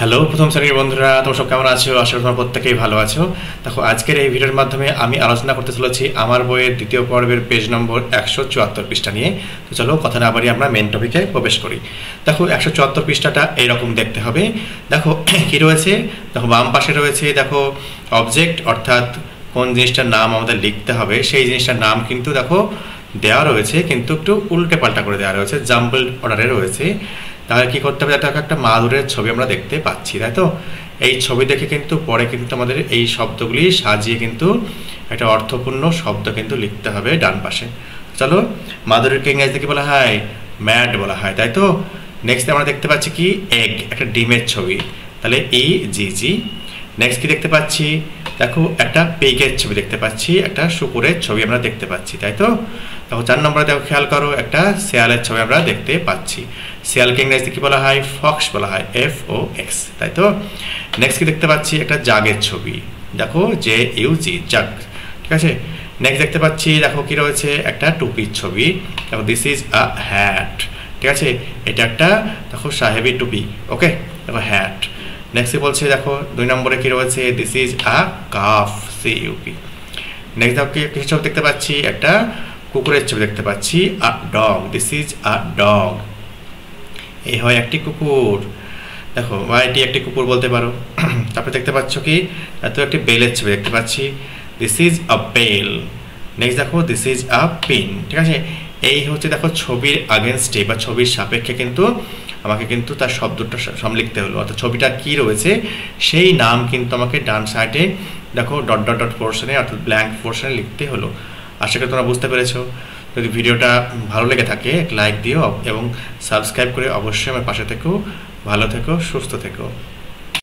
Hello প্রথম শ্রেণীর বন্ধুরা, তোমরা সব কেমন আছো? আশা করি তোমরা প্রত্যেকেই ভালো আছো। দেখো, আজকের এই ভিডিওর মাধ্যমে আমি আলোচনা করতে চলেছি আমার বইয়ের দ্বিতীয় পর্বের পেজ নম্বর 174 পৃষ্ঠা নিয়ে। তো চলো কথা না বাড়িয়ে আমরা মেন টপিকে প্রবেশ করি। দেখো 174 পৃষ্ঠাটা এইরকম দেখতে হবে। দেখো কি রয়েছে, দেখো বাম পাশে রয়েছে দেখো অবজেক্ট, অর্থাৎ কোন জিনিসটার নাম আমাদের লিখতে হবে সেই জিনিসটার নাম কিন্তু দেখো দেওয়া রয়েছে, কিন্তু একটু উল্টে পাল্টা করে দেওয়া রয়েছে, জাম্বল অর্ডারে রয়েছে। তাহলে কি করতে হবে, একটা মাদুরের ছবি আমরা দেখতে পাচ্ছি, তাই তো? এই ছবি দেখে কিন্তু পরে কিন্তু আমাদের এই শব্দগুলি সাজিয়ে কিন্তু একটা অর্থপূর্ণ শব্দ কিন্তু লিখতে হবে ডান পাশে। চলো, মাদুরেরকে ইংরেজিতে কি বলা হয়? ম্যাট বলা হয়, তাই তো? নেক্সট আমরা দেখতে পাচ্ছি কি এগ, একটা ডিমের ছবি, তাহলে EGG। নেক্সট কি দেখতে পাচ্ছি, দেখো একটা পেগের ছবি দেখতে পাচ্ছি, একটা শুকুরের ছবি আমরা দেখতে পাচ্ছি, তাই তো? দেখো 4 নম্বরে দেখো খেয়াল করো, একটা শেয়ালের ছবি আমরা দেখতে পাচ্ছি। শেয়ালকে ইংরেজিতে কি বলা হয়? ফক্স বলা হয়, FOX, তাই তো? নেক্সট কি দেখতে পাচ্ছি, একটা জাগের ছবি, দেখো JUG, জাগ, ঠিক আছে? নেক্সট দেখতে পাচ্ছি দেখো কি রয়েছে, একটা টুপির ছবি, দেখো দিস ইজ আ হ্যাট, ঠিক আছে? এটা একটা দেখো সাহেবি টুপি, ওকে, দেখো হ্যাট। নেক্সট বলছে দেখো 2 নম্বরে কি রয়েছে, this is a calf, CUP। Next দেখো কিছু ছবি দেখতে পাচ্ছি, একটা কুকুরের ছবি দেখতে পাচ্ছি, a dog, this is a dog. এই হয় একটি কুকুর, দেখো বা এটি একটি কুকুর বলতে পারো। তারপরে দেখতে পাচ্ছ কি, এত একটি বেলের ছবি দেখতে পাচ্ছি, this is a bell. Next দেখো দিস ইজ আ পিন, ঠিক আছে? এই হচ্ছে দেখো ছবির আগেনস্টে বা ছবির সাপেক্ষে কিন্তু আমাকে কিন্তু তার শব্দটা লিখতে হলো, অর্থাৎ ছবিটা কি রয়েছে সেই নাম কিন্তু আমাকে ডান সাইডে দেখো ডট ডট ডট পোর্শনে, অর্থাৎ ব্ল্যাঙ্ক পোর্শনে লিখতে হলো। আশা করি তোমরা বুঝতে পেরেছো। যদি ভিডিওটা ভালো লেগে থাকে লাইক দিও এবং সাবস্ক্রাইব করে অবশ্যই আমার পাশে থেকো। ভালো থেকো, সুস্থ থেকো।